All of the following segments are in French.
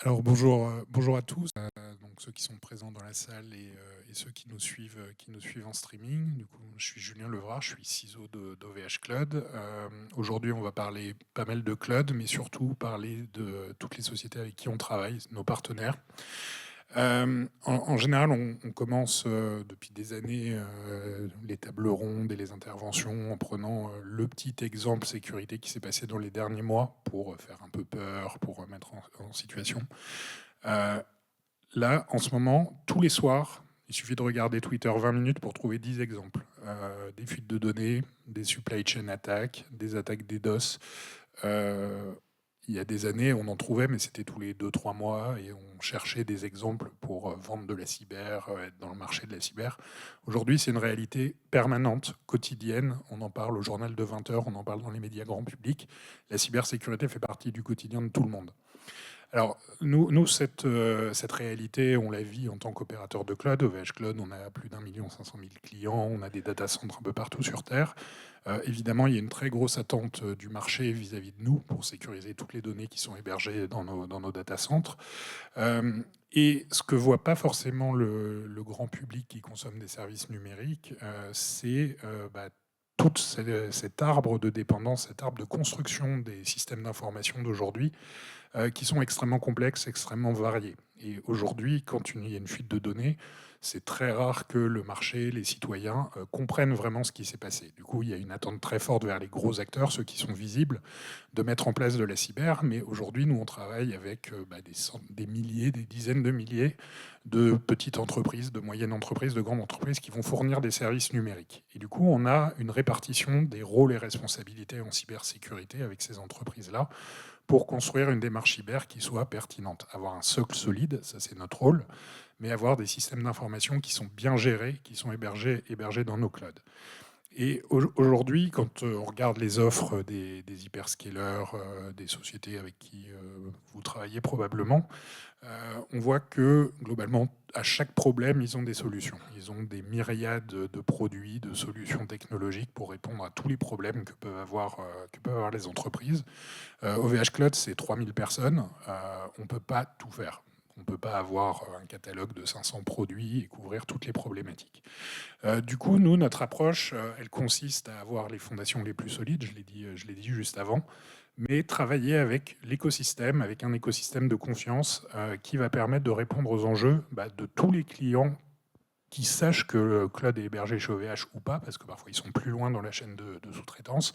Alors bonjour à tous, donc ceux qui sont présents dans la salle et ceux qui nous suivent en streaming. Du coup, je suis Julien Levrard, je suis CISO d'OVH Cloud. Aujourd'hui, on va parler pas mal de cloud, mais surtout parler de toutes les sociétés avec qui on travaille, nos partenaires. En général, on commence depuis des années les tables rondes et les interventions en prenant le petit exemple sécurité qui s'est passé dans les derniers mois pour faire un peu peur, pour mettre en situation. Là, en ce moment, tous les soirs, il suffit de regarder Twitter 20 minutes pour trouver 10 exemples. Des fuites de données, des supply chain attaques, des attaques DDoS. Il y a des années, on en trouvait, mais c'était tous les 2-3 mois, et on cherchait des exemples pour vendre de la cyber, être dans le marché de la cyber. Aujourd'hui, c'est une réalité permanente, quotidienne. On en parle au journal de 20 heures, on en parle dans les médias grand public. La cybersécurité fait partie du quotidien de tout le monde. Alors, nous cette réalité, on la vit en tant qu'opérateur de cloud. OVH Cloud, on a plus d'1,5 million clients, on a des data centers un peu partout sur Terre. Évidemment, il y a une très grosse attente du marché vis-à-vis de nous pour sécuriser toutes les données qui sont hébergées dans nos data centers. Et ce que voit pas forcément le grand public qui consomme des services numériques, c'est tout cet arbre de dépendance, cet arbre de construction des systèmes d'information d'aujourd'hui, qui sont extrêmement complexes, extrêmement variés. Et aujourd'hui, quand il y a une fuite de données, c'est très rare que le marché, les citoyens comprennent vraiment ce qui s'est passé. Du coup, il y a une attente très forte vers les gros acteurs, ceux qui sont visibles, de mettre en place de la cyber. Mais aujourd'hui, nous, on travaille avec des milliers, des dizaines de milliers de petites entreprises, de moyennes entreprises, de grandes entreprises qui vont fournir des services numériques. Et du coup, on a une répartition des rôles et responsabilités en cybersécurité avec ces entreprises-là pour construire une démarche cyber qui soit pertinente. Avoir un socle solide, ça c'est notre rôle, mais avoir des systèmes d'information qui sont bien gérés, qui sont hébergés dans nos clouds. Et aujourd'hui, quand on regarde les offres des hyperscalers, des sociétés avec qui vous travaillez probablement, on voit que globalement, à chaque problème, ils ont des solutions. Ils ont des myriades de produits, de solutions technologiques pour répondre à tous les problèmes que peuvent avoir les entreprises. OVH Cloud, c'est 3000 personnes. On ne peut pas tout faire. On ne peut pas avoir un catalogue de 500 produits et couvrir toutes les problématiques. Du coup, nous, notre approche, elle consiste à avoir les fondations les plus solides, je l'ai dit juste avant, mais travailler avec l'écosystème, avec un écosystème de confiance qui va permettre de répondre aux enjeux de tous les clients qui sachent que le cloud est hébergé chez OVH ou pas, parce que parfois ils sont plus loin dans la chaîne de sous-traitance,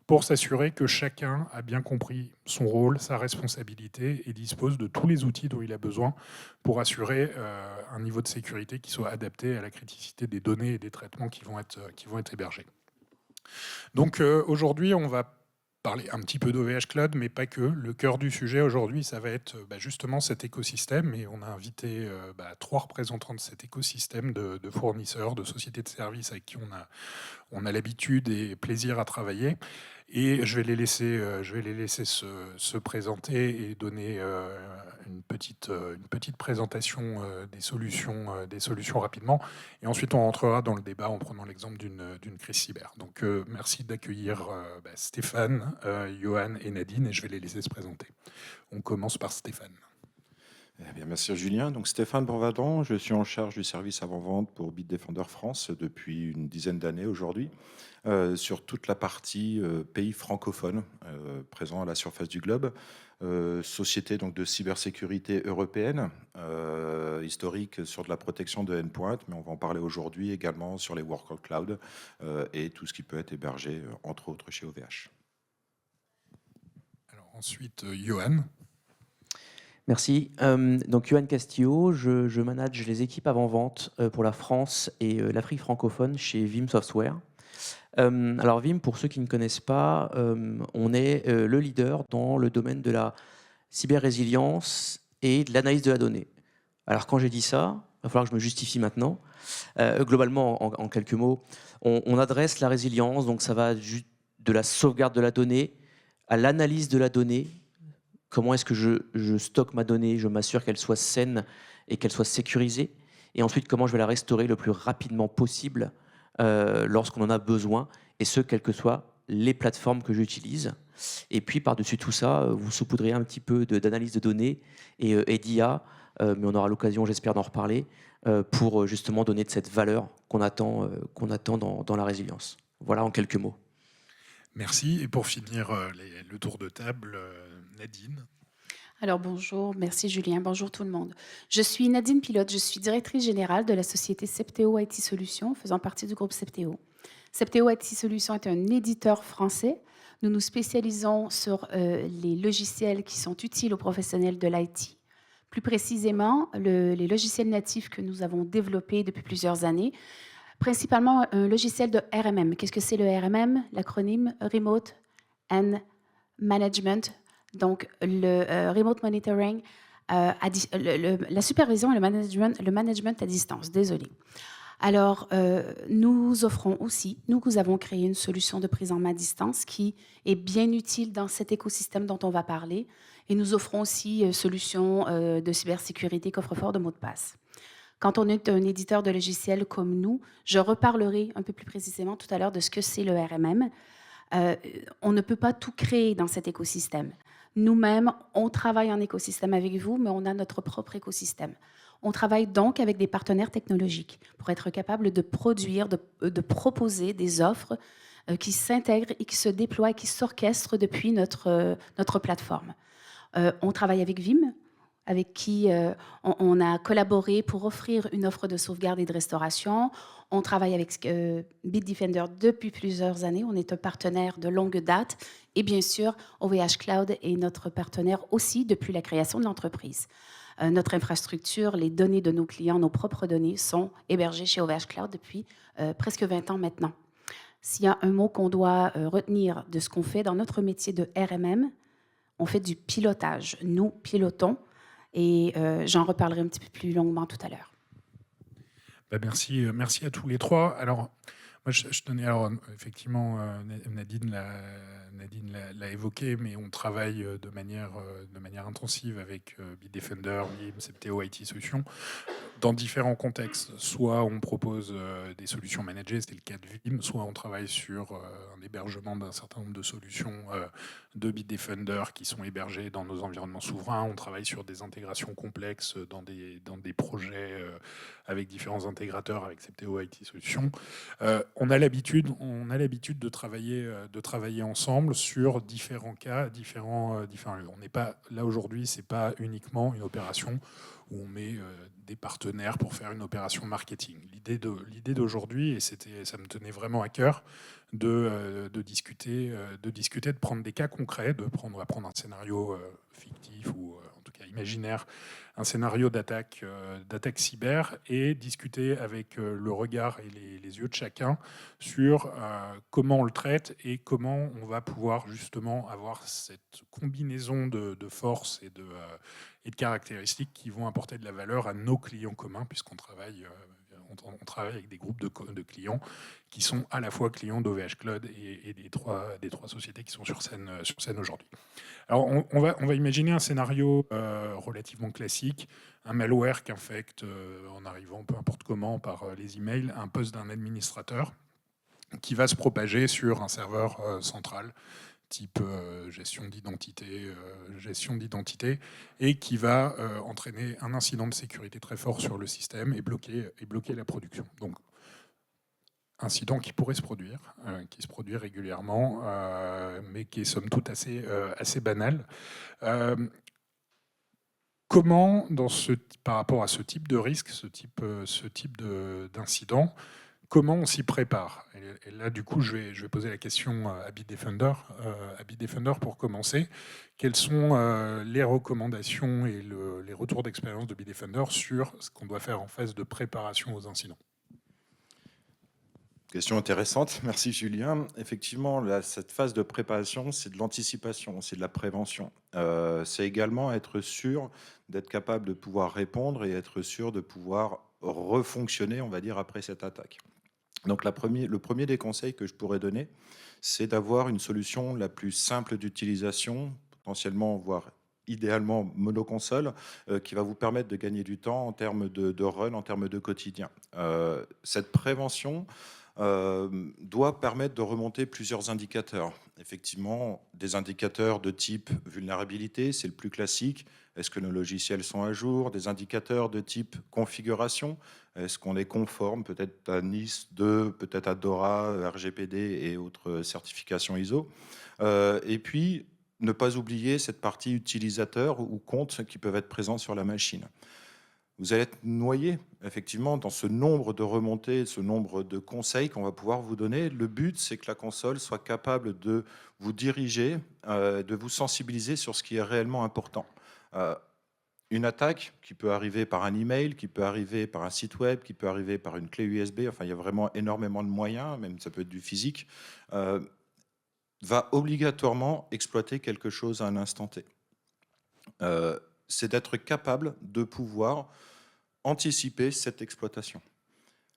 pour s'assurer que chacun a bien compris son rôle, sa responsabilité et dispose de tous les outils dont il a besoin pour assurer un niveau de sécurité qui soit adapté à la criticité des données et des traitements qui vont être hébergés. Donc aujourd'hui, on va parler un petit peu d'OVH Cloud, mais pas que. Le cœur du sujet aujourd'hui, ça va être justement cet écosystème, et on a invité 3 représentants de cet écosystème de fournisseurs, de sociétés de services avec qui on a l'habitude et plaisir à travailler. Et je vais les laisser se présenter et donner une petite présentation des solutions rapidement. Et ensuite, on rentrera dans le débat en prenant l'exemple d'une crise cyber. Donc, merci d'accueillir Stéphane, Johan et Nadine, et je vais les laisser se présenter. On commence par Stéphane. Eh bien, merci Julien. Donc Stéphane Bourvadon, je suis en charge du service avant-vente pour Bitdefender France depuis une dizaine d'années aujourd'hui, sur toute la partie pays francophones présents à la surface du globe. Société donc de cybersécurité européenne, historique sur de la protection de endpoint, mais on va en parler aujourd'hui également sur les workload cloud et tout ce qui peut être hébergé, entre autres, chez OVH. Alors ensuite, Johan. Merci. Donc, Johan Castillo, je manage les équipes avant-vente pour la France et l'Afrique francophone chez Vim Software. Alors, Vim, pour ceux qui ne connaissent pas, on est le leader dans le domaine de la cyber-résilience et de l'analyse de la donnée. Alors, quand j'ai dit ça, il va falloir que je me justifie maintenant. Globalement, en quelques mots, on adresse la résilience, donc ça va de la sauvegarde de la donnée à l'analyse de la donnée. Comment est-ce que je stocke ma donnée, je m'assure qu'elle soit saine et qu'elle soit sécurisée. Et ensuite, comment je vais la restaurer le plus rapidement possible lorsqu'on en a besoin, et ce, quel que soit les plateformes que j'utilise. Et puis par-dessus tout ça, vous saupoudrez un petit peu d'analyse de données et d'IA, mais on aura l'occasion, j'espère, d'en reparler, pour justement donner de cette valeur qu'on attend dans la résilience. Voilà en quelques mots. Merci. Et pour finir le tour de table, Nadine. Alors bonjour, merci Julien, bonjour tout le monde. Je suis Nadine Pilote, je suis directrice générale de la société Septéo IT Solutions, faisant partie du groupe Septéo. Septéo IT Solutions est un éditeur français. Nous nous spécialisons sur les logiciels qui sont utiles aux professionnels de l'IT. Plus précisément, les logiciels natifs que nous avons développés depuis plusieurs années, principalement un logiciel de RMM. Qu'est-ce que c'est le RMM? L'acronyme Remote and Management. Donc, le remote monitoring, la supervision et le management à distance. Désolé. Alors, nous offrons aussi, nous avons créé une solution de prise en main à distance qui est bien utile dans cet écosystème dont on va parler. Et nous offrons aussi une solution de cybersécurité coffre-fort de mots de passe. Quand on est un éditeur de logiciels comme nous, je reparlerai un peu plus précisément tout à l'heure de ce que c'est le RMM. On ne peut pas tout créer dans cet écosystème. Nous-mêmes, on travaille en écosystème avec vous, mais on a notre propre écosystème. On travaille donc avec des partenaires technologiques pour être capable de produire, de proposer des offres qui s'intègrent et qui se déploient et qui s'orchestrent depuis notre plateforme. On travaille avec Vim, avec qui on a collaboré pour offrir une offre de sauvegarde et de restauration. On travaille avec Bitdefender depuis plusieurs années. On est un partenaire de longue date. Et bien sûr, OVH Cloud est notre partenaire aussi depuis la création de l'entreprise. Notre infrastructure, les données de nos clients, nos propres données, sont hébergées chez OVH Cloud depuis presque 20 ans maintenant. S'il y a un mot qu'on doit retenir de ce qu'on fait dans notre métier de RMM, on fait du pilotage. Nous pilotons. Et j'en reparlerai un petit peu plus longuement tout à l'heure. Merci à tous les trois. Alors, moi, je tenais, alors, effectivement, Nadine l'a évoqué, mais on travaille de manière intensive avec Bitdefender, Vim, Septéo IT Solutions, dans différents contextes. Soit on propose des solutions managées, c'est le cas de Vim, soit on travaille sur un hébergement d'un certain nombre de solutions de Bitdefender qui sont hébergées dans nos environnements souverains. On travaille sur des intégrations complexes dans des projets avec différents intégrateurs, avec Septéo IT Solutions. On a l'habitude de travailler ensemble sur différents cas, différents lieux. On n'est pas là aujourd'hui, c'est pas uniquement une opération où on met des partenaires pour faire une opération marketing. L'idée d'aujourd'hui, et ça me tenait vraiment à cœur, de discuter, de prendre des cas concrets, on va prendre un scénario fictif ou en tout cas imaginaire, un scénario d'attaque cyber et discuter avec le regard et les yeux de chacun sur comment on le traite et comment on va pouvoir justement avoir cette combinaison de forces et de caractéristiques qui vont apporter de la valeur à nos clients communs, puisqu'on travaille avec des groupes de clients qui sont à la fois clients d'OVH Cloud et des trois sociétés qui sont sur scène aujourd'hui. Alors, on va imaginer un scénario relativement classique, un malware qui infecte, en arrivant peu importe comment, par les emails, un poste d'un administrateur qui va se propager sur un serveur central, type gestion d'identité, et qui va entraîner un incident de sécurité très fort sur le système et bloquer la production. Donc, incident qui pourrait se produire, qui se produit régulièrement, mais qui est somme toute assez banal. Comment, par rapport à ce type de risque, ce type d'incident, comment on s'y prépare? Et là, du coup, je vais poser la question à Bitdefender. Pour commencer, quelles sont les recommandations et les retours d'expérience de Bitdefender sur ce qu'on doit faire en phase de préparation aux incidents? Question intéressante, merci Julien. Effectivement, cette phase de préparation, c'est de l'anticipation, c'est de la prévention. C'est également être sûr d'être capable de pouvoir répondre et être sûr de pouvoir refonctionner, on va dire, après cette attaque. Donc le premier des conseils que je pourrais donner, c'est d'avoir une solution la plus simple d'utilisation, potentiellement, voire idéalement monoconsole, qui va vous permettre de gagner du temps en termes de run, en termes de quotidien. Cette prévention, doit permettre de remonter plusieurs indicateurs. Effectivement, des indicateurs de type vulnérabilité, c'est le plus classique. Est-ce que nos logiciels sont à jour? Des indicateurs de type configuration. Est-ce qu'on est conforme peut-être à NIS 2, peut-être à DORA, RGPD et autres certifications ISO. Et puis, ne pas oublier cette partie utilisateur ou compte qui peuvent être présents sur la machine. Vous allez être noyé, effectivement, dans ce nombre de remontées, ce nombre de conseils qu'on va pouvoir vous donner. Le but, c'est que la console soit capable de vous diriger, de vous sensibiliser sur ce qui est réellement important. Une attaque qui peut arriver par un email, qui peut arriver par un site web, qui peut arriver par une clé USB, enfin, il y a vraiment énormément de moyens, même ça peut être du physique, va obligatoirement exploiter quelque chose à un instant T. C'est d'être capable de pouvoir anticiper cette exploitation.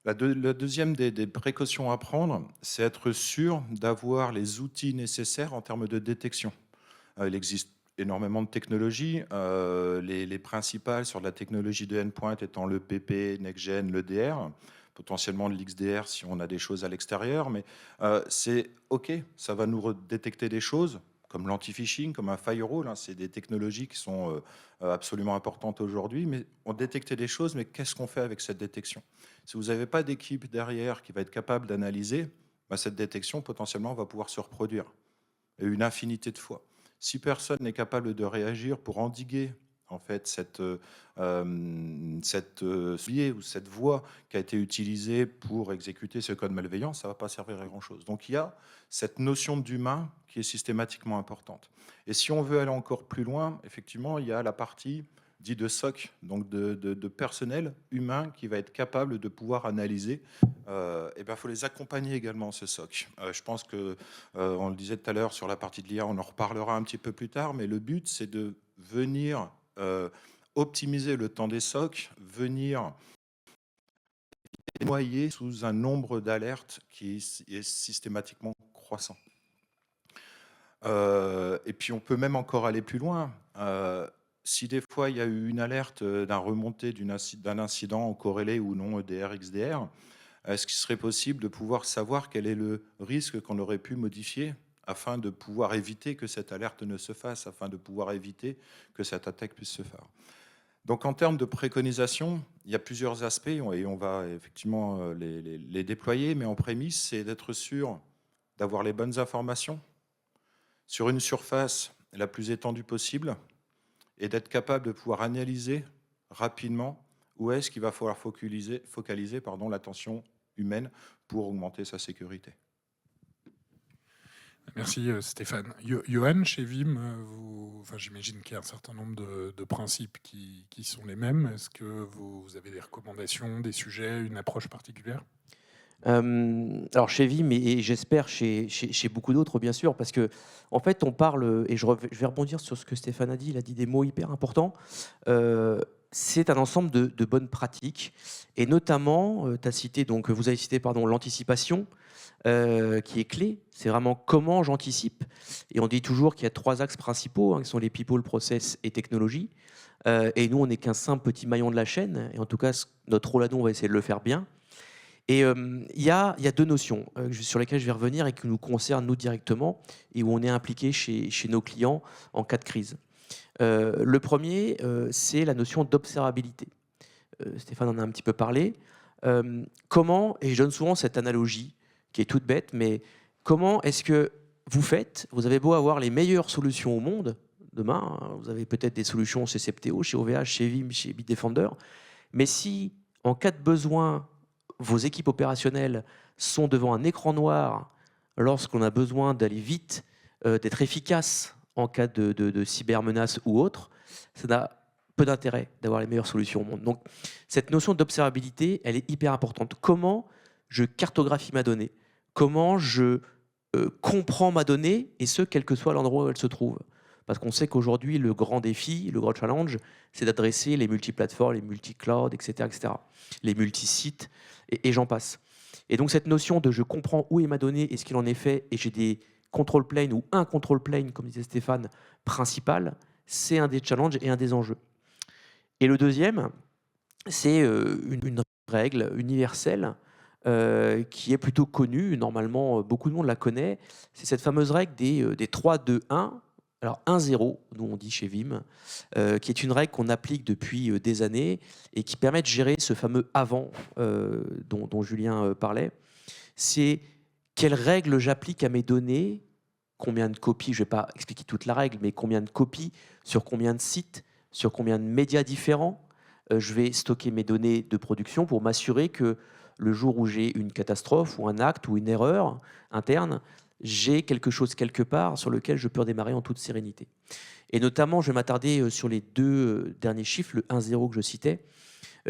La deuxième des précautions à prendre, c'est être sûr d'avoir les outils nécessaires en termes de détection. Il existe énormément de technologies, les principales sur la technologie de endpoint étant le PP, NextGen, l'EDR, potentiellement de l'XDR si on a des choses à l'extérieur, mais c'est OK, ça va nous détecter des choses, comme l'anti-phishing, comme un firewall, hein, c'est des technologies qui sont absolument importantes aujourd'hui, mais on détectait des choses, mais qu'est-ce qu'on fait avec cette détection? Si vous n'avez pas d'équipe derrière qui va être capable d'analyser, bah, cette détection potentiellement va pouvoir se reproduire, et une infinité de fois. Si personne n'est capable de réagir pour endiguer en fait cette voie qui a été utilisée pour exécuter ce code malveillant, ça ne va pas servir à grand-chose. Donc il y a cette notion d'humain qui est systématiquement importante. Et si on veut aller encore plus loin, effectivement, il y a la partie dite de SOC, donc de personnel humain qui va être capable de pouvoir analyser. Et ben, faut les accompagner également, ce SOC. Je pense que, on le disait tout à l'heure sur la partie de l'IA, on en reparlera un petit peu plus tard, mais le but, c'est de venir optimiser le temps des SOC, venir noyer sous un nombre d'alertes qui est systématiquement croissant. Et puis on peut même encore aller plus loin. Si des fois il y a eu une alerte d'un remontée d'un incident corrélé ou non EDR, XDR, est-ce qu'il serait possible de pouvoir savoir quel est le risque qu'on aurait pu modifier afin de pouvoir éviter que cette alerte ne se fasse, afin de pouvoir éviter que cette attaque puisse se faire? Donc en termes de préconisation, il y a plusieurs aspects et on va effectivement les déployer, mais en prémisse, c'est d'être sûr d'avoir les bonnes informations sur une surface la plus étendue possible et d'être capable de pouvoir analyser rapidement où est-ce qu'il va falloir focaliser l'attention humaine pour augmenter sa sécurité. Merci Stéphane. Johan, chez Vim, j'imagine qu'il y a un certain nombre de principes qui sont les mêmes. Est-ce que vous avez des recommandations, des sujets, une approche particulière? Alors chez Vim et j'espère chez beaucoup d'autres, bien sûr, parce que en fait on parle, et je vais rebondir sur ce que Stéphane a dit, il a dit des mots hyper importants. C'est un ensemble de bonnes pratiques, et notamment, vous avez cité l'anticipation, qui est clé. C'est vraiment comment j'anticipe. Et on dit toujours qu'il y a 3 axes principaux, hein, qui sont les people, process et technologie. Et nous, on n'est qu'un simple petit maillon de la chaîne. Et en tout cas, notre rôle à nous, on va essayer de le faire bien. Et il y a 2 notions sur lesquelles je vais revenir et qui nous concernent nous directement et où on est impliqué chez nos clients en cas de crise. Le premier, c'est la notion d'observabilité. Stéphane en a un petit peu parlé. Comment, et je donne souvent cette analogie qui est toute bête, mais comment est-ce que vous avez beau avoir les meilleures solutions au monde, demain, hein, vous avez peut-être des solutions chez Septéo, chez OVH, chez Vim, chez Bitdefender, mais si en cas de besoin, vos équipes opérationnelles sont devant un écran noir lorsqu'on a besoin d'aller vite, d'être efficace en cas de cybermenace ou autre, ça n'a peu d'intérêt d'avoir les meilleures solutions au monde. Donc, cette notion d'observabilité, elle est hyper importante. Comment je cartographie ma donnée? Comment je comprends ma donnée, et ce, quel que soit l'endroit où elle se trouve? Parce qu'on sait qu'aujourd'hui, le grand défi, le grand challenge, c'est d'adresser les multiplateformes, les multi-clouds, etc., les multi-sites, et j'en passe. Et donc, cette notion de je comprends où est ma donnée et ce qu'il en est fait, et j'ai des control planes ou un control plane, comme disait Stéphane, principal, c'est un des challenges et un des enjeux. Et le deuxième, c'est une règle universelle qui est plutôt connue. Normalement, beaucoup de monde la connaît. C'est cette fameuse règle des 3, 2, 1. Alors 1-0, nous on dit chez Vim, qui est une règle qu'on applique depuis des années et qui permet de gérer ce fameux avant dont Julien parlait. C'est quelles règles j'applique à mes données, combien de copies, je ne vais pas expliquer toute la règle, mais combien de copies, sur combien de sites, sur combien de médias différents, je vais stocker mes données de production pour m'assurer que le jour où j'ai une catastrophe ou un acte ou une erreur interne, j'ai quelque chose quelque part sur lequel je peux redémarrer en toute sérénité. Et notamment, je vais m'attarder sur les deux derniers chiffres, le 1-0 que je citais,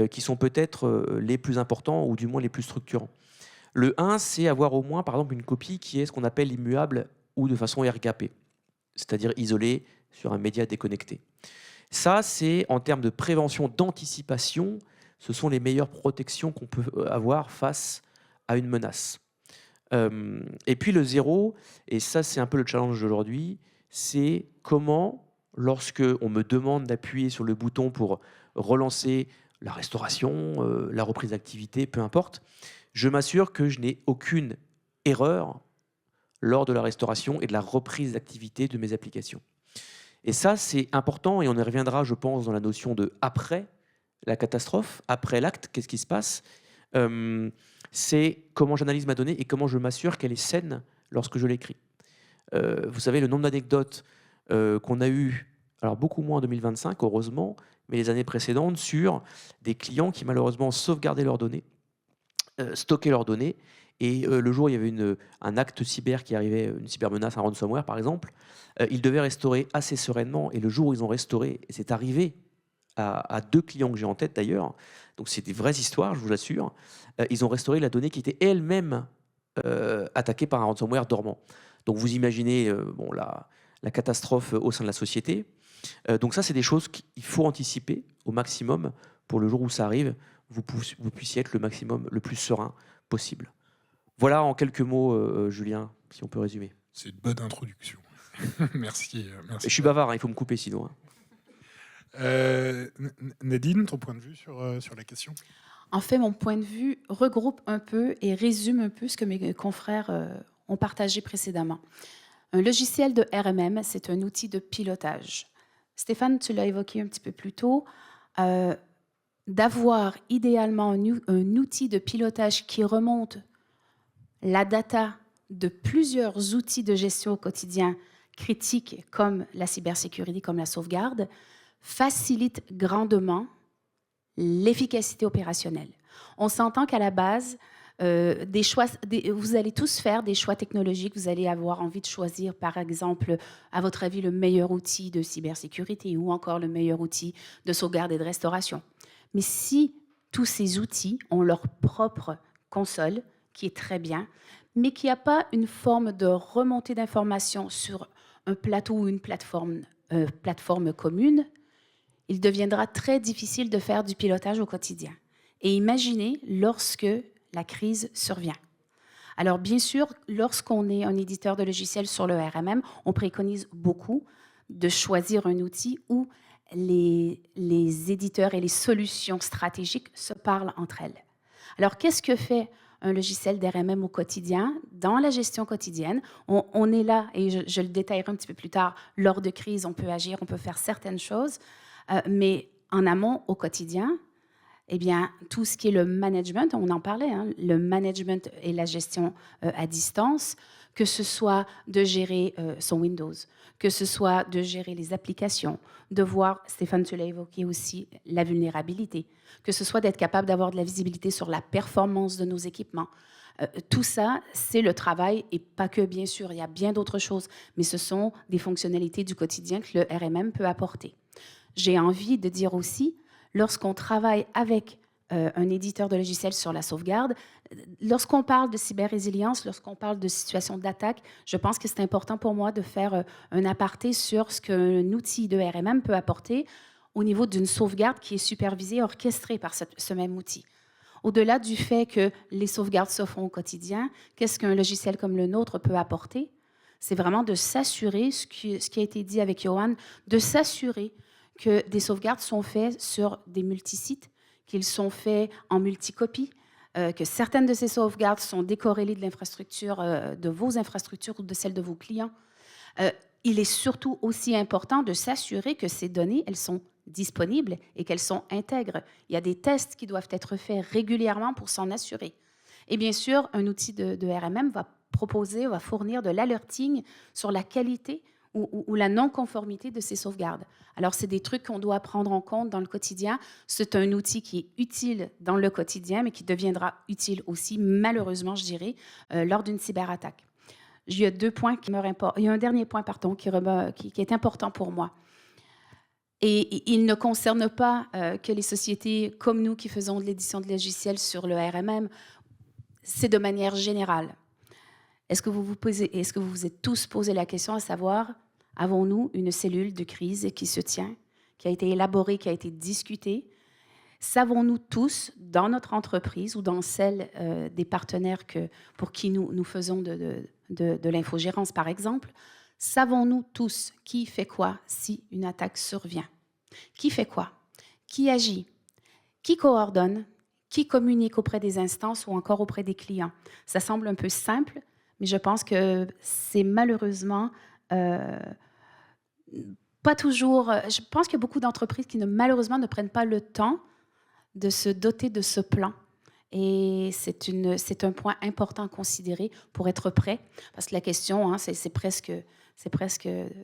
qui sont peut-être les plus importants ou du moins les plus structurants. Le 1, c'est avoir au moins, par exemple, une copie qui est ce qu'on appelle immuable ou de façon RGAP, c'est-à-dire isolée sur un média déconnecté. Ça, c'est en termes de prévention, d'anticipation, ce sont les meilleures protections qu'on peut avoir face à une menace. Et puis le 0, et ça c'est un peu le challenge d'aujourd'hui, c'est comment, lorsque on me demande d'appuyer sur le bouton pour relancer la restauration, la reprise d'activité, peu importe, je m'assure que je n'ai aucune erreur lors de la restauration et de la reprise d'activité de mes applications. Et ça c'est important et on y reviendra je pense dans la notion de après la catastrophe, après l'acte, qu'est-ce qui se passe ? C'est comment j'analyse ma donnée et comment je m'assure qu'elle est saine lorsque je l'écris. Vous savez, le nombre d'anecdotes qu'on a eues, alors beaucoup moins en 2025, heureusement, mais les années précédentes, sur des clients qui malheureusement sauvegardaient leurs données, stockaient leurs données, et le jour où il y avait un acte cyber qui arrivait, une cybermenace, un ransomware par exemple, ils devaient restaurer assez sereinement, et le jour où ils ont restauré, et c'est arrivé à 2 clients que j'ai en tête d'ailleurs, donc c'est des vraies histoires, je vous assure, ils ont restauré la donnée qui était elle-même attaquée par un ransomware dormant. Donc vous imaginez la catastrophe au sein de la société. Donc ça, c'est des choses qu'il faut anticiper au maximum pour le jour où ça arrive, vous puissiez être le maximum, le plus serein possible. Voilà en quelques mots, Julien, si on peut résumer. C'est une bonne introduction. Merci. Je suis bavard, il faut me couper sinon. Nadine, ton point de vue sur la question ? En fait, mon point de vue regroupe un peu et résume un peu ce que mes confrères ont partagé précédemment. Un logiciel de RMM, c'est un outil de pilotage. Stéphane, tu l'as évoqué un petit peu plus tôt, d'avoir idéalement un outil de pilotage qui remonte la data de plusieurs outils de gestion au quotidien critiques comme la cybersécurité, comme la sauvegarde, facilite grandement l'efficacité opérationnelle. On s'entend qu'à la base, vous allez tous faire des choix technologiques, vous allez avoir envie de choisir, par exemple, à votre avis, le meilleur outil de cybersécurité ou encore le meilleur outil de sauvegarde et de restauration. Mais si tous ces outils ont leur propre console, qui est très bien, mais qu'il n'y a pas une forme de remontée d'informations sur un plateau ou une plateforme commune, il deviendra très difficile de faire du pilotage au quotidien. Et imaginez lorsque la crise survient. Alors bien sûr, lorsqu'on est un éditeur de logiciels sur le RMM, on préconise beaucoup de choisir un outil où les éditeurs et les solutions stratégiques se parlent entre elles. Alors qu'est-ce que fait un logiciel d'RMM au quotidien, dans la gestion quotidienne? On est là, et je le détaillerai un petit peu plus tard, lors de crise, on peut agir, on peut faire certaines choses, mais en amont, au quotidien, eh bien, tout ce qui est le management, on en parlait, le management et la gestion à distance, que ce soit de gérer son Windows, que ce soit de gérer les applications, de voir, Stéphane, tu l'as évoqué aussi, la vulnérabilité, que ce soit d'être capable d'avoir de la visibilité sur la performance de nos équipements. Tout ça, c'est le travail, et pas que, bien sûr, il y a bien d'autres choses, mais ce sont des fonctionnalités du quotidien que le RMM peut apporter. J'ai envie de dire aussi, lorsqu'on travaille avec un éditeur de logiciels sur la sauvegarde, lorsqu'on parle de cyber-résilience, lorsqu'on parle de situation d'attaque, je pense que c'est important pour moi de faire un aparté sur ce qu'un outil de RMM peut apporter au niveau d'une sauvegarde qui est supervisée, orchestrée par ce même outil. Au-delà du fait que les sauvegardes se font au quotidien, qu'est-ce qu'un logiciel comme le nôtre peut apporter? C'est vraiment de s'assurer, ce qui a été dit avec Johan, de s'assurer que des sauvegardes sont faites sur des multisites, qu'ils sont faits en multicopie, que certaines de ces sauvegardes sont décorrélées de l'infrastructure, de vos infrastructures ou de celles de vos clients. Il est surtout aussi important de s'assurer que ces données, elles sont disponibles et qu'elles sont intègres. Il y a des tests qui doivent être faits régulièrement pour s'en assurer. Et bien sûr, un outil de RMM va fournir de l'alerting sur la qualité ou la non-conformité de ces sauvegardes. Alors, c'est des trucs qu'on doit prendre en compte dans le quotidien. C'est un outil qui est utile dans le quotidien, mais qui deviendra utile aussi, malheureusement, je dirais, lors d'une cyberattaque. Il y a deux points qui me importent. Il y a un dernier point, pardon, qui est important pour moi. Et il ne concerne pas que les sociétés comme nous qui faisons de l'édition de logiciels sur le RMM. C'est de manière générale. Est-ce que vous vous êtes tous posé la question à savoir, avons-nous une cellule de crise qui se tient, qui a été élaborée, qui a été discutée? Savons-nous tous, dans notre entreprise ou dans celle des partenaires pour qui nous faisons de l'infogérance, par exemple, savons-nous tous qui fait quoi si une attaque survient? Qui fait quoi? Qui agit? Qui coordonne? Qui communique auprès des instances ou encore auprès des clients? Ça semble un peu simple, mais je pense que c'est malheureusement pas toujours... Je pense qu'il y a beaucoup d'entreprises qui malheureusement ne prennent pas le temps de se doter de ce plan. Et c'est un point important à considérer pour être prêt. Parce que la question, hein, c'est presque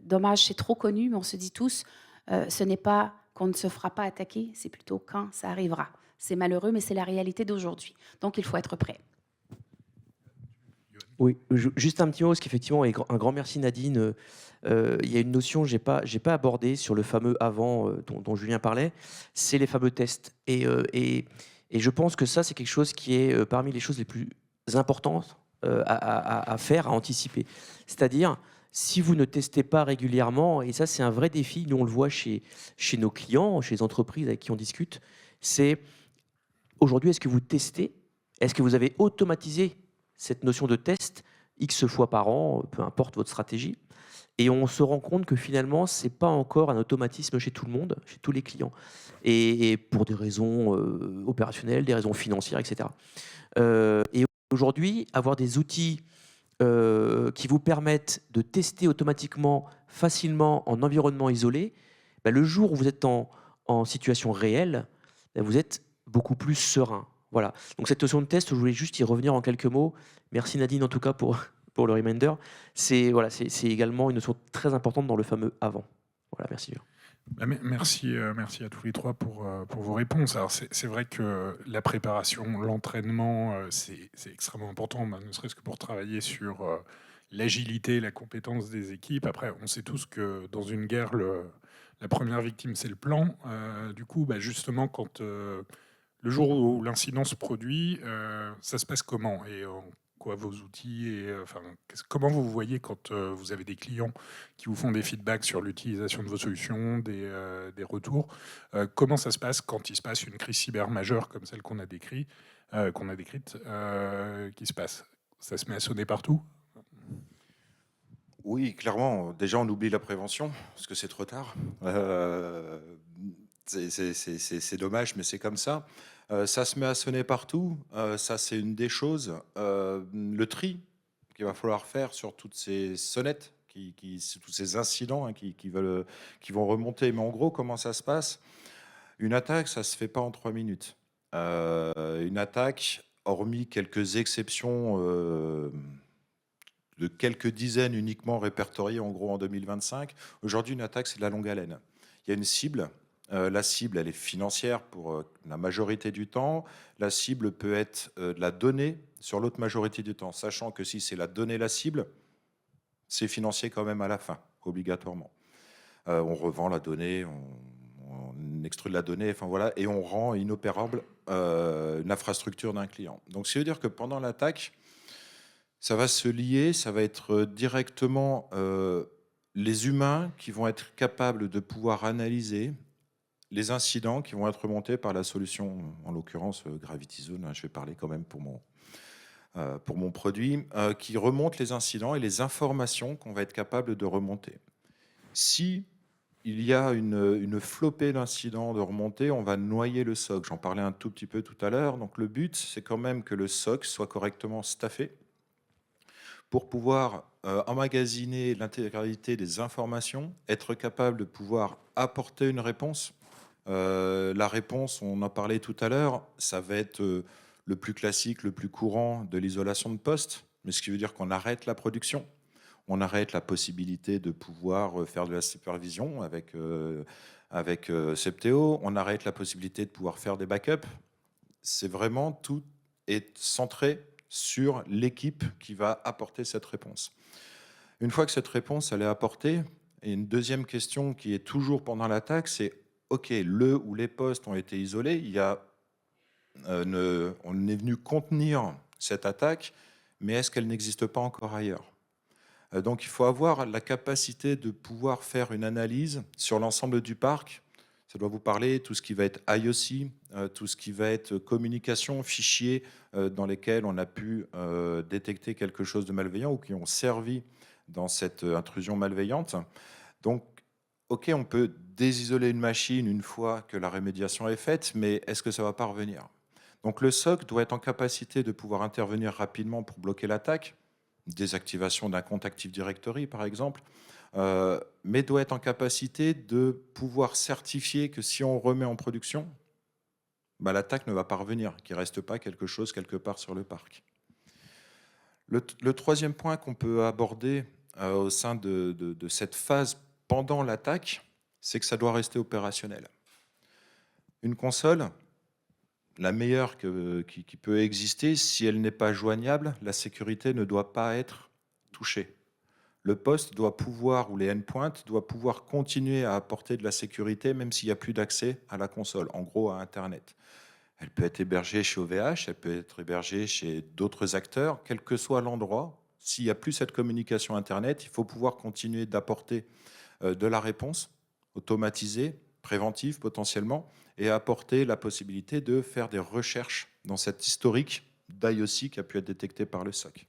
dommage, c'est trop connu, mais on se dit tous, ce n'est pas qu'on ne se fera pas attaquer, c'est plutôt quand ça arrivera. C'est malheureux, mais c'est la réalité d'aujourd'hui. Donc, il faut être prêt. Oui, juste un petit mot, parce qu'effectivement, et un grand merci Nadine. Il y a une notion que je n'ai pas abordée sur le fameux avant dont Julien parlait, c'est les fameux tests. Et je pense que ça, c'est quelque chose qui est parmi les choses les plus importantes à faire, à anticiper. C'est-à-dire, si vous ne testez pas régulièrement, et ça c'est un vrai défi, nous on le voit chez nos clients, chez les entreprises avec qui on discute, c'est aujourd'hui, est-ce que vous testez? Est-ce que vous avez automatisé cette notion de test X fois par an, peu importe votre stratégie? Et on se rend compte que finalement, ce n'est pas encore un automatisme chez tout le monde, chez tous les clients, et pour des raisons opérationnelles, des raisons financières, etc. Et aujourd'hui, avoir des outils qui vous permettent de tester automatiquement, facilement, en environnement isolé, le jour où vous êtes en situation réelle, vous êtes beaucoup plus serein. Voilà. Donc cette notion de test, je voulais juste y revenir en quelques mots. Merci Nadine en tout cas pour le reminder. C'est également une notion très importante dans le fameux avant. Voilà, merci. Merci à tous les trois pour vos réponses. Alors c'est vrai que la préparation, l'entraînement, c'est extrêmement important, ne serait-ce que pour travailler sur l'agilité, la compétence des équipes. Après, on sait tous que dans une guerre, la première victime, c'est le plan. Du coup, justement, quand le jour où l'incident se produit, ça se passe comment et en quoi vos outils et comment vous voyez quand vous avez des clients qui vous font des feedbacks sur l'utilisation de vos solutions, des retours, comment ça se passe quand il se passe une crise cyber majeure comme celle qu'on a décrite, qui se passe? Ça se met à sonner partout? Oui, clairement. Déjà, on oublie la prévention, parce que c'est trop tard. C'est dommage, mais c'est comme ça. Ça se met à sonner partout. Ça, c'est une des choses. Le tri qu'il va falloir faire sur toutes ces sonnettes, tous ces incidents hein, qui vont remonter. Mais en gros, comment ça se passe? Une attaque, ça se fait pas en 3 minutes. Une attaque, hormis quelques exceptions de quelques dizaines uniquement répertoriées en gros en 2025, aujourd'hui, une attaque, c'est de la longue haleine. Il y a une cible. La cible, elle est financière pour la majorité du temps. La cible peut être de la donnée sur l'autre majorité du temps, sachant que si c'est la donnée, la cible, c'est financier quand même à la fin, obligatoirement. On revend la donnée, on extrude la donnée, enfin voilà, et on rend inopérable une infrastructure d'un client. Donc, ça veut dire que pendant l'attaque, ça va se lier, ça va être directement les humains qui vont être capables de pouvoir analyser les incidents qui vont être remontés par la solution, en l'occurrence Gravity Zone, hein, je vais parler quand même pour mon produit, qui remonte les incidents et les informations qu'on va être capable de remonter. Si il y a une flopée d'incidents de remontée, on va noyer le SOC. J'en parlais un tout petit peu tout à l'heure. Donc le but, c'est quand même que le SOC soit correctement staffé pour pouvoir emmagasiner l'intégralité des informations, être capable de pouvoir apporter une réponse. La réponse, on en parlait tout à l'heure, ça va être le plus classique, le plus courant de l'isolation de poste, mais ce qui veut dire qu'on arrête la production. On arrête la possibilité de pouvoir faire de la supervision avec Septéo. On arrête la possibilité de pouvoir faire des backups. C'est vraiment, tout est centré sur l'équipe qui va apporter cette réponse. Une fois que cette réponse elle est apportée, et une deuxième question qui est toujours pendant l'attaque, c'est OK, le ou les postes ont été isolés, on est venu contenir cette attaque, mais est-ce qu'elle n'existe pas encore ailleurs ? Donc il faut avoir la capacité de pouvoir faire une analyse sur l'ensemble du parc. Ça doit vous parler tout ce qui va être IOC, tout ce qui va être communication, fichiers dans lesquels on a pu détecter quelque chose de malveillant ou qui ont servi dans cette intrusion malveillante. Donc, OK, on peut désisoler une machine une fois que la rémédiation est faite, mais est-ce que ça va pas revenir ? Donc le SOC doit être en capacité de pouvoir intervenir rapidement pour bloquer l'attaque, désactivation d'un compte Active Directory par exemple, mais doit être en capacité de pouvoir certifier que si on remet en production, l'attaque ne va pas revenir, qu'il ne reste pas quelque chose quelque part sur le parc. Le troisième point qu'on peut aborder au sein de cette phase pendant l'attaque, c'est que ça doit rester opérationnel. Une console, la meilleure qui peut exister, si elle n'est pas joignable, la sécurité ne doit pas être touchée. Le poste doit pouvoir, ou les endpoints, doivent pouvoir continuer à apporter de la sécurité même s'il n'y a plus d'accès à la console, en gros à Internet. Elle peut être hébergée chez OVH, elle peut être hébergée chez d'autres acteurs, quel que soit l'endroit. S'il n'y a plus cette communication Internet, il faut pouvoir continuer d'apporter de la réponse automatisée, préventive potentiellement, et apporter la possibilité de faire des recherches dans cet historique d'IOC qui a pu être détecté par le SOC.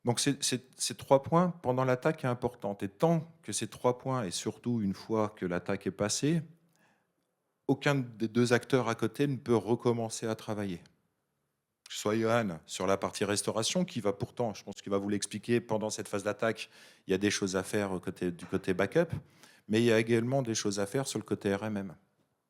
Donc ces 3 points pendant l'attaque est importante. Et tant que ces 3 points, et surtout une fois que l'attaque est passée, aucun des 2 acteurs à côté ne peut recommencer à travailler. Que ce soit Johan sur la partie restauration, qui va pourtant, je pense qu'il va vous l'expliquer, pendant cette phase d'attaque, il y a des choses à faire du côté backup, mais il y a également des choses à faire sur le côté RMM.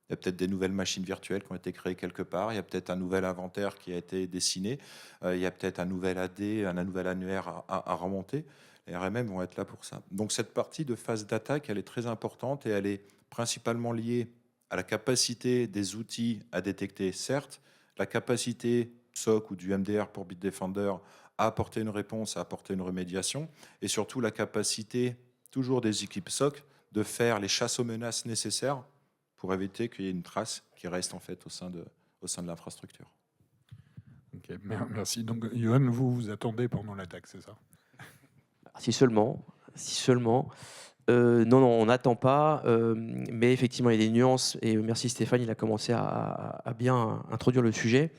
Il y a peut-être des nouvelles machines virtuelles qui ont été créées quelque part, il y a peut-être un nouvel inventaire qui a été dessiné, il y a peut-être un nouvel AD, un nouvel annuaire à remonter. Les RMM vont être là pour ça. Donc cette partie de phase d'attaque, elle est très importante et elle est principalement liée à la capacité des outils à détecter, certes, la capacité SOC ou du MDR pour Bitdefender à apporter une réponse, à apporter une remédiation, et surtout la capacité, toujours des équipes SOC, de faire les chasses aux menaces nécessaires pour éviter qu'il y ait une trace qui reste en fait au sein de l'infrastructure. Ok, merci. Donc, Johan, vous attendez pendant l'attaque, c'est ça ? Si seulement. Non, on n'attend pas, mais effectivement, il y a des nuances, et merci Stéphane, il a commencé à bien introduire le sujet.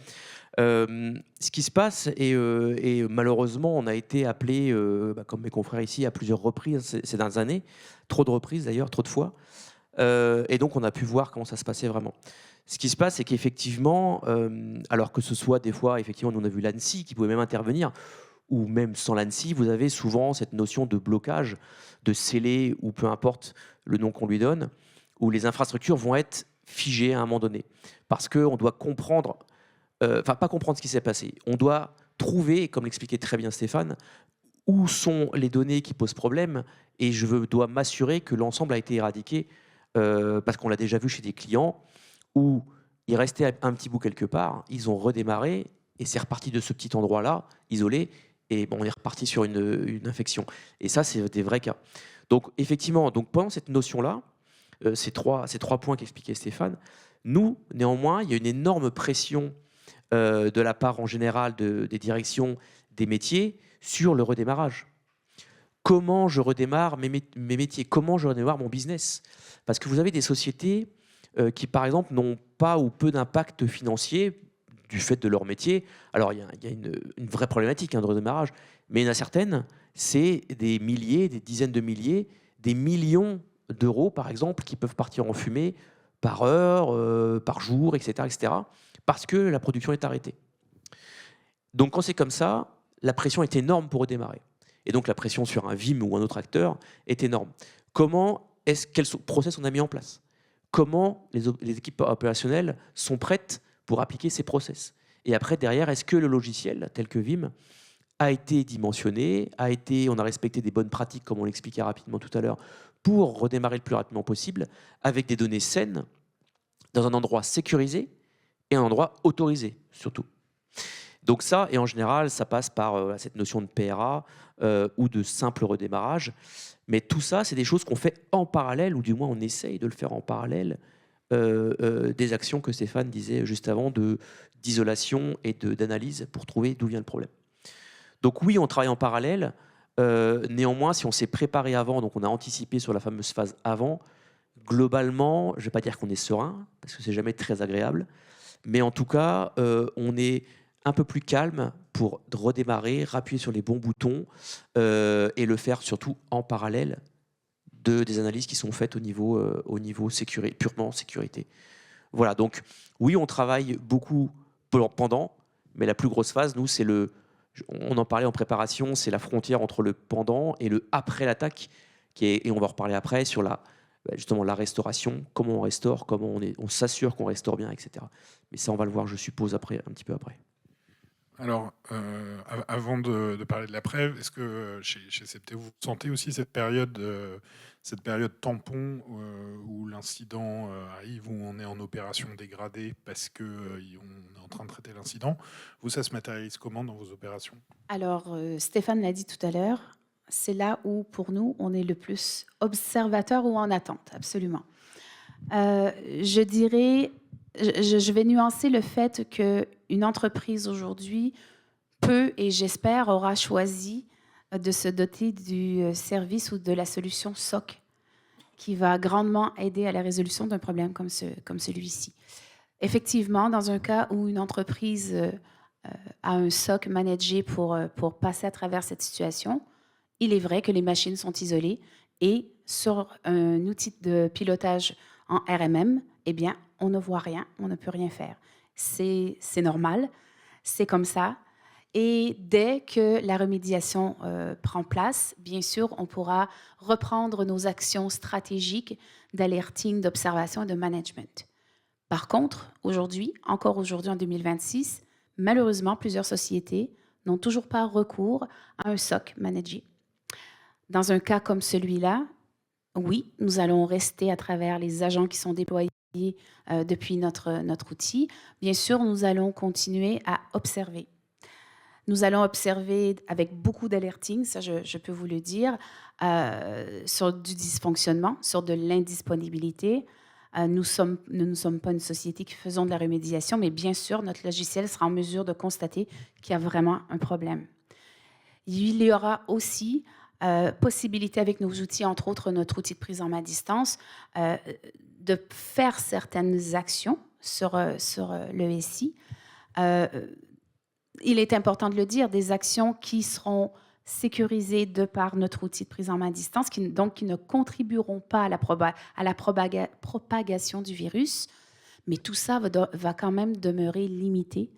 Ce qui se passe, et malheureusement, on a été appelé, comme mes confrères ici, à plusieurs reprises ces dernières années, trop de reprises d'ailleurs, trop de fois, et donc on a pu voir comment ça se passait vraiment. Ce qui se passe, c'est qu'effectivement, alors que ce soit des fois, effectivement, nous on a vu l'ANSSI qui pouvait même intervenir, ou même sans l'ANSSI, vous avez souvent cette notion de blocage, de scellé, ou peu importe le nom qu'on lui donne, où les infrastructures vont être figées à un moment donné. Parce qu'on doit comprendre, pas comprendre ce qui s'est passé, on doit trouver, comme l'expliquait très bien Stéphane, où sont les données qui posent problème, et je dois m'assurer que l'ensemble a été éradiqué, parce qu'on l'a déjà vu chez des clients, où il restait un petit bout quelque part, ils ont redémarré, et c'est reparti de ce petit endroit-là, isolé, et on est reparti sur une infection. Et ça, c'est des vrais cas. Donc, effectivement, pendant cette notion-là, ces trois points qu'expliquait Stéphane, nous, néanmoins, il y a une énorme pression de la part, en général, des directions des métiers sur le redémarrage. Comment je redémarre mes métiers ? Comment je redémarre mon business ? Parce que vous avez des sociétés qui, par exemple, n'ont pas ou peu d'impact financier du fait de leur métier. Alors, il y a une vraie problématique de redémarrage, mais il y en a certaines, c'est des milliers, des dizaines de milliers, des millions d'euros, par exemple, qui peuvent partir en fumée par heure, par jour, etc., parce que la production est arrêtée. Donc quand c'est comme ça, la pression est énorme pour redémarrer. Et donc la pression sur un Vim ou un autre acteur est énorme. Quel process on a mis en place? Comment les équipes opérationnelles sont prêtes pour appliquer ces process? Et après, derrière, est-ce que le logiciel, tel que Vim, a été dimensionné, on a respecté des bonnes pratiques, comme on l'expliquait rapidement tout à l'heure, pour redémarrer le plus rapidement possible, avec des données saines, dans un endroit sécurisé et un endroit autorisé, surtout. Donc ça, et en général, ça passe par cette notion de PRA ou de simple redémarrage. Mais tout ça, c'est des choses qu'on fait en parallèle, ou du moins on essaye de le faire en parallèle, des actions que Stéphane disait juste avant d'isolation et d'analyse pour trouver d'où vient le problème. Donc oui, on travaille en parallèle. Néanmoins, si on s'est préparé avant, donc on a anticipé sur la fameuse phase avant, globalement, je ne vais pas dire qu'on est serein, parce que c'est jamais très agréable, mais en tout cas, on est un peu plus calme pour redémarrer, rappuyer sur les bons boutons et le faire surtout en parallèle des analyses qui sont faites au niveau purement sécurité. Voilà, donc oui, on travaille beaucoup pendant, mais la plus grosse phase, nous, c'est on en parlait en préparation, c'est la frontière entre le pendant et le après l'attaque, et on va en reparler après sur justement la restauration, comment on restaure, comment on s'assure qu'on restaure bien, etc. Mais ça, on va le voir, je suppose, un petit peu après. Alors, avant de parler de l'après, est-ce que chez Septéo, vous sentez aussi cette période tampon où l'incident arrive, où on est en opération dégradée parce qu'on est en train de traiter l'incident? Vous, ça se matérialise comment dans vos opérations? Alors, Stéphane l'a dit tout à l'heure, c'est là où, pour nous, on est le plus observateur ou en attente, absolument. Je dirais, je vais nuancer le fait qu'une entreprise aujourd'hui peut, et j'espère, aura choisi de se doter du service ou de la solution SOC qui va grandement aider à la résolution d'un problème comme celui-ci. Effectivement, dans un cas où une entreprise a un SOC managé pour passer à travers cette situation, il est vrai que les machines sont isolées et sur un outil de pilotage en RMM, eh bien, on ne voit rien, on ne peut rien faire. C'est normal, c'est comme ça. Et dès que la remédiation prend place, bien sûr, on pourra reprendre nos actions stratégiques d'alerting, d'observation et de management. Par contre, encore aujourd'hui en 2026, malheureusement, plusieurs sociétés n'ont toujours pas recours à un SOC managé. Dans un cas comme celui-là, oui, nous allons rester à travers les agents qui sont déployés depuis notre outil. Bien sûr, nous allons continuer à observer. Nous allons observer avec beaucoup d'alerting, ça je peux vous le dire, sur du dysfonctionnement, sur de l'indisponibilité. Nous ne sommes pas une société qui faisons de la remédiation, mais bien sûr, notre logiciel sera en mesure de constater qu'il y a vraiment un problème. Il y aura aussi possibilité avec nos outils, entre autres notre outil de prise en main à distance, de faire certaines actions sur le SI. Il est important de le dire, des actions qui seront sécurisées de par notre outil de prise en main à distance, qui ne contribueront pas à la propagation du virus, mais tout ça va quand même demeurer limité.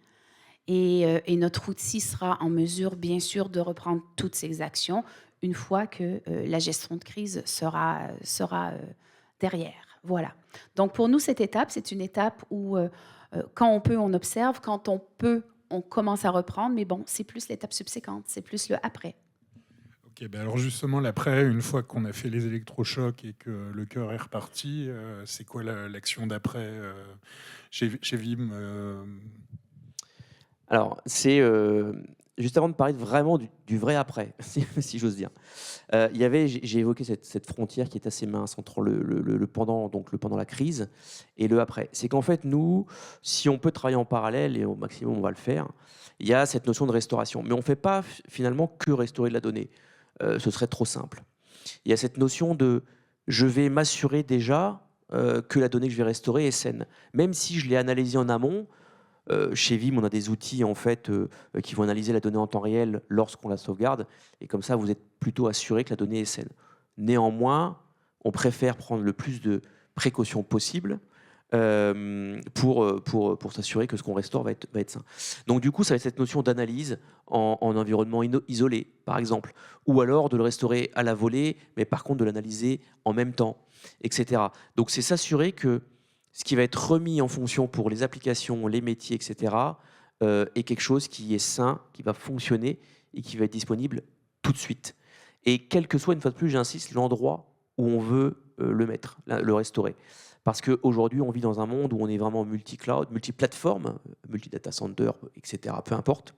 Et notre outil sera en mesure, bien sûr, de reprendre toutes ces actions une fois que la gestion de crise sera derrière. Voilà. Donc, pour nous, cette étape, c'est une étape où, quand on peut, on observe. Quand on peut, on commence à reprendre. Mais bon, c'est plus l'étape subséquente. C'est plus le après. Ok, ben alors justement, l'après, une fois qu'on a fait les électrochocs et que le cœur est reparti, c'est quoi l'action d'après chez Vim Alors, c'est juste avant de parler vraiment du vrai après, si j'ose dire. J'ai évoqué cette frontière qui est assez mince entre le pendant, donc le pendant la crise, et le après. C'est qu'en fait, nous, si on peut travailler en parallèle, et au maximum on va le faire, il y a cette notion de restauration. Mais on ne fait pas finalement que restaurer de la donnée. Ce serait trop simple. Il y a cette notion de je vais m'assurer déjà que la donnée que je vais restaurer est saine. Même si je l'ai analysée en amont, chez Vim, on a des outils en fait qui vont analyser la donnée en temps réel lorsqu'on la sauvegarde, et comme ça, vous êtes plutôt assuré que la donnée est saine. Néanmoins, on préfère prendre le plus de précautions possible pour s'assurer que ce qu'on restaure va être sain. Donc du coup, ça va être cette notion d'analyse en environnement isolé, par exemple, ou alors de le restaurer à la volée, mais par contre de l'analyser en même temps, etc. Donc c'est s'assurer que ce qui va être remis en fonction pour les applications, les métiers, etc., est quelque chose qui est sain, qui va fonctionner et qui va être disponible tout de suite. Et quel que soit, une fois de plus, j'insiste, l'endroit où on veut le mettre, le restaurer. Parce qu'aujourd'hui, on vit dans un monde où on est vraiment multi-cloud, multi-plateforme, multi-data center, etc., peu importe.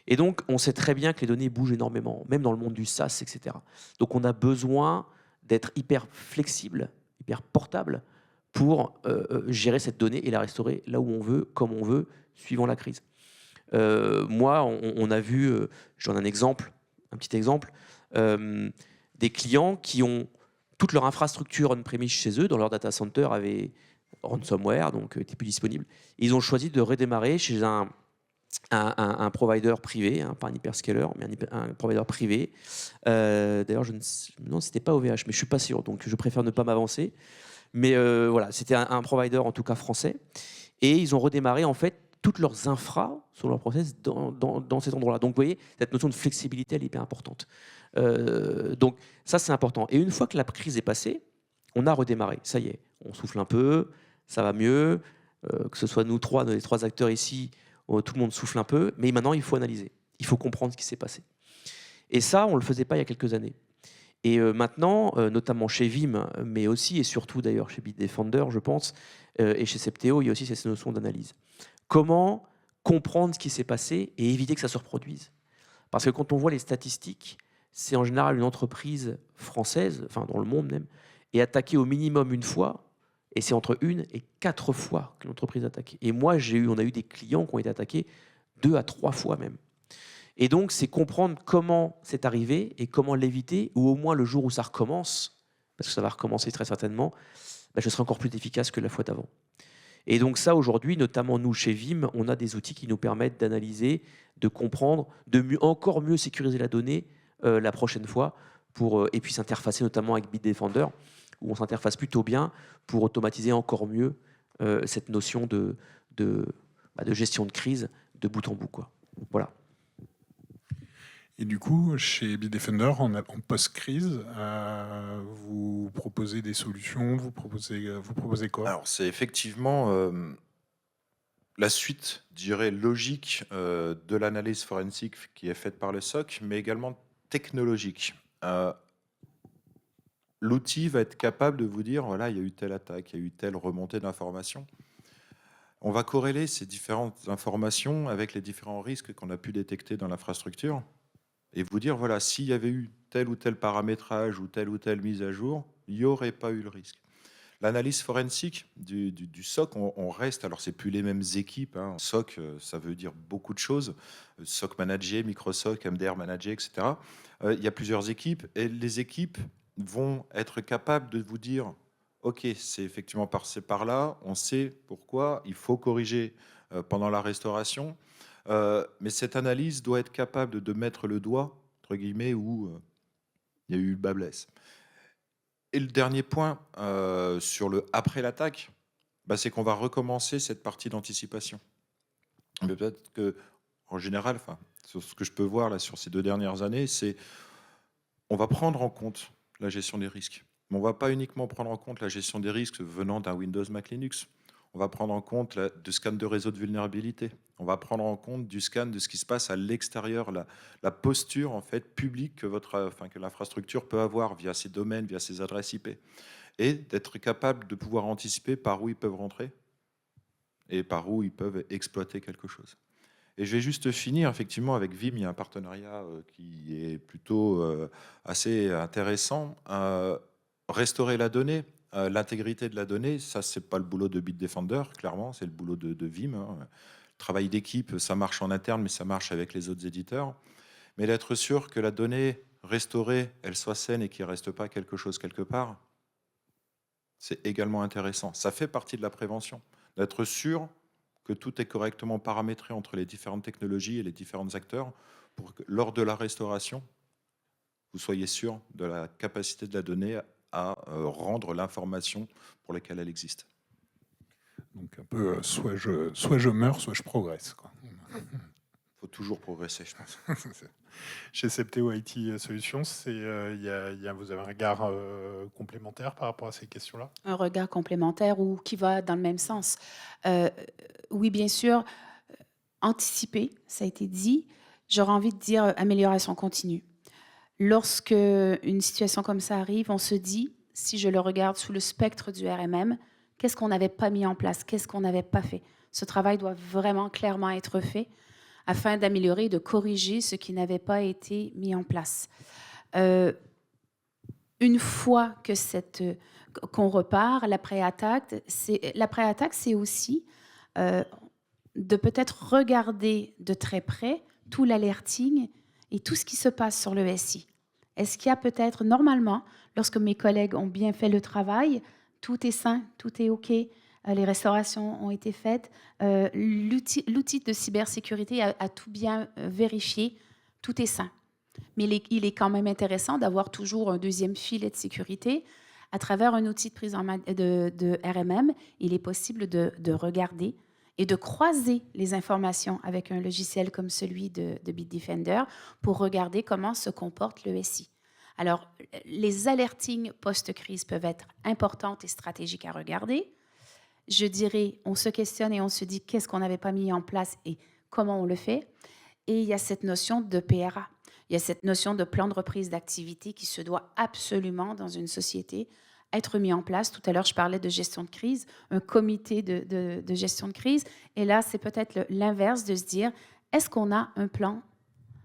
Et donc, on sait très bien que les données bougent énormément, même dans le monde du SaaS, etc. Donc, on a besoin d'être hyper flexible, hyper portable pour gérer cette donnée et la restaurer là où on veut, comme on veut, suivant la crise. Moi, on a vu, je donne un petit exemple, des clients qui ont toute leur infrastructure on-premise chez eux, dans leur data center, avait ransomware, donc n'était plus disponible. Ils ont choisi de redémarrer chez un provider privé, hein, pas un hyperscaler, mais un provider privé. D'ailleurs, non, c'était pas OVH, mais je suis pas sûr, donc je préfère ne pas m'avancer. Mais voilà, c'était un provider en tout cas français. Et ils ont redémarré en fait toutes leurs infras sur leur process dans cet endroit-là. Donc vous voyez, cette notion de flexibilité, elle est hyper importante. Donc ça, c'est important. Et une fois que la crise est passée, on a redémarré. Ça y est, on souffle un peu, ça va mieux. Que ce soit nous trois, les trois acteurs ici, tout le monde souffle un peu. Mais maintenant, il faut analyser. Il faut comprendre ce qui s'est passé. Et ça, on ne le faisait pas il y a quelques années. Et maintenant, notamment chez Vim, mais aussi et surtout d'ailleurs chez Bitdefender, je pense, et chez Septéo, il y a aussi cette notion d'analyse. Comment comprendre ce qui s'est passé et éviter que ça se reproduise? Parce que quand on voit les statistiques, c'est en général une entreprise française, enfin dans le monde même, est attaquée au minimum une fois, et c'est entre 1 et 4 fois que l'entreprise est attaquée. Et moi, on a eu des clients qui ont été attaqués 2 à 3 fois même. Et donc, c'est comprendre comment c'est arrivé et comment l'éviter, ou au moins le jour où ça recommence, parce que ça va recommencer très certainement, je serai encore plus efficace que la fois d'avant. Et donc ça, aujourd'hui, notamment nous, chez Vim, on a des outils qui nous permettent d'analyser, de comprendre, encore mieux sécuriser la donnée la prochaine fois, et puis s'interfacer notamment avec Bitdefender, où on s'interface plutôt bien pour automatiser encore mieux cette notion de gestion de crise de bout en bout, quoi. Voilà. Et du coup, chez Bitdefender, en post-crise, vous proposez des solutions, vous proposez quoi? Alors, c'est effectivement la suite, je dirais, logique de l'analyse forensique qui est faite par le SOC, mais également technologique. L'outil va être capable de vous dire, voilà, il y a eu telle attaque, il y a eu telle remontée d'informations. On va corréler ces différentes informations avec les différents risques qu'on a pu détecter dans l'infrastructure et vous dire, voilà, s'il y avait eu tel ou tel paramétrage ou telle mise à jour, il n'y aurait pas eu le risque. L'analyse forensique du SOC, on reste, alors c'est plus les mêmes équipes, hein. SOC, ça veut dire beaucoup de choses, SOC managé, micro-SOC, MDR managé, etc. Il y a plusieurs équipes et les équipes vont être capables de vous dire, ok, c'est effectivement passé par là, on sait pourquoi, il faut corriger pendant la restauration, mais cette analyse doit être capable de mettre le doigt, entre guillemets, où il y a eu le bas blesse. Et le dernier point sur le après l'attaque, c'est qu'on va recommencer cette partie d'anticipation. Mais peut-être que, en général, sur ce que je peux voir là sur ces 2 dernières années, c'est on va prendre en compte la gestion des risques. Mais on ne va pas uniquement prendre en compte la gestion des risques venant d'un Windows, Mac, Linux. On va prendre en compte du scan de réseau de vulnérabilité. On va prendre en compte du scan de ce qui se passe à l'extérieur, la posture en fait publique que l'infrastructure peut avoir via ses domaines, via ses adresses IP, et d'être capable de pouvoir anticiper par où ils peuvent rentrer et par où ils peuvent exploiter quelque chose. Et je vais juste finir effectivement avec Vim. Il y a un partenariat qui est plutôt assez intéressant. Restaurer la donnée. L'intégrité de la donnée, ça, c'est pas le boulot de Bitdefender, clairement, c'est le boulot de Vim. Hein. Le travail d'équipe, ça marche en interne, mais ça marche avec les autres éditeurs. Mais d'être sûr que la donnée restaurée, elle soit saine et qu'il ne reste pas quelque chose quelque part, c'est également intéressant. Ça fait partie de la prévention. D'être sûr que tout est correctement paramétré entre les différentes technologies et les différents acteurs pour que, lors de la restauration, vous soyez sûr de la capacité de la donnée à rendre l'information pour laquelle elle existe. Donc un peu, soit je meurs, soit je progresse, quoi. Il faut toujours progresser, je pense. Chez Septéo IT Solutions, vous avez un regard complémentaire par rapport à ces questions-là? Un regard complémentaire ou qui va dans le même sens. Euh, oui, bien sûr, anticiper, ça a été dit. J'aurais envie de dire amélioration continue. Lorsque une situation comme ça arrive, on se dit, si je le regarde sous le spectre du RMM, qu'est-ce qu'on n'avait pas mis en place, qu'est-ce qu'on n'avait pas fait. Ce travail doit vraiment clairement être fait afin d'améliorer et de corriger ce qui n'avait pas été mis en place. Une fois que qu'on repart, l'après-attaque, c'est aussi de peut-être regarder de très près tout l'alerting et tout ce qui se passe sur le SI. Est-ce qu'il y a peut-être, normalement, lorsque mes collègues ont bien fait le travail, tout est sain, tout est OK, les restaurations ont été faites, l'outil de cybersécurité a tout bien vérifié, tout est sain. Mais il est quand même intéressant d'avoir toujours un deuxième filet de sécurité. À travers un outil de prise en main de RMM, il est possible de regarder et de croiser les informations avec un logiciel comme celui de Bitdefender pour regarder comment se comporte le SI. Alors, les alertings post-crise peuvent être importantes et stratégiques à regarder. Je dirais, on se questionne et on se dit qu'est-ce qu'on n'avait pas mis en place et comment on le fait. Et il y a cette notion de PRA. Il y a cette notion de plan de reprise d'activité qui se doit absolument, dans une société, être mis en place. Tout à l'heure, je parlais de gestion de crise, un comité de gestion de crise. Et là, c'est peut-être l'inverse de se dire, est-ce qu'on a un plan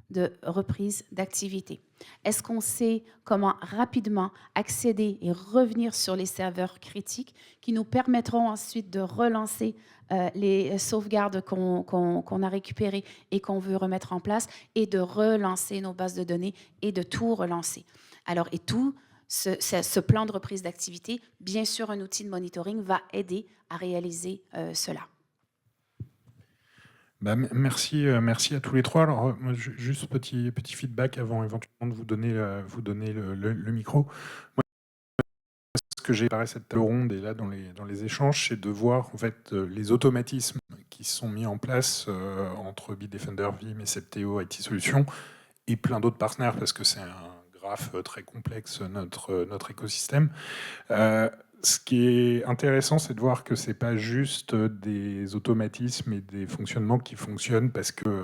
de reprise d'activité? Est-ce qu'on sait comment rapidement accéder et revenir sur les serveurs critiques qui nous permettront ensuite de relancer les sauvegardes qu'on a récupérées et qu'on veut remettre en place et de relancer nos bases de données et de tout relancer? Alors, et tout ce plan de reprise d'activité, bien sûr, un outil de monitoring va aider à réaliser cela. Merci à tous les trois. Alors, moi, juste petit feedback avant éventuellement de vous donner le micro. Moi, ce que j'ai parlé cette table ronde et là dans les échanges, c'est de voir en fait les automatismes qui sont mis en place entre Bitdefender, Vim et Septéo IT Solutions et plein d'autres partenaires parce que c'est un graphe très complexe notre écosystème. Ce qui est intéressant, c'est de voir que c'est pas juste des automatismes et des fonctionnements qui fonctionnent parce que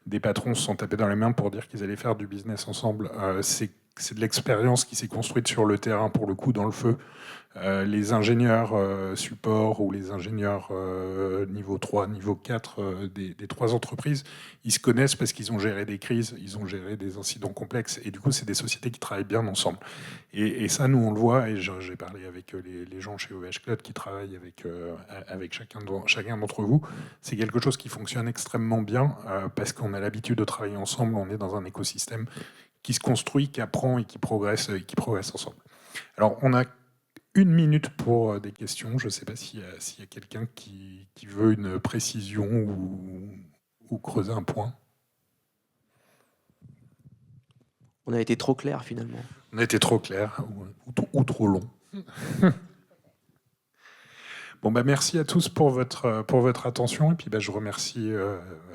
des patrons se sont tapés dans les mains pour dire qu'ils allaient faire du business ensemble. C'est de l'expérience qui s'est construite sur le terrain, pour le coup, dans le feu. Les ingénieurs support ou les ingénieurs niveau 3, niveau 4 des trois entreprises, ils se connaissent parce qu'ils ont géré des crises, ils ont géré des incidents complexes. Et du coup, c'est des sociétés qui travaillent bien ensemble. Et ça, nous, on le voit. Et j'ai parlé avec les gens chez OVH Cloud qui travaillent avec chacun d'entre vous. C'est quelque chose qui fonctionne extrêmement bien parce qu'on a l'habitude de travailler ensemble. On est dans un écosystème qui se construit, qui apprend et qui progresse ensemble. Alors, on a 1 minute pour des questions. Je ne sais pas s'il y a quelqu'un qui veut une précision ou creuser un point. On a été trop clair finalement. On a été trop clair ou trop long. Bon, merci à tous pour votre attention. Et puis je remercie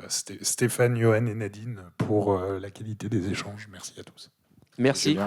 Stéphane, Johan et Nadine pour la qualité des échanges. Merci à tous. Merci.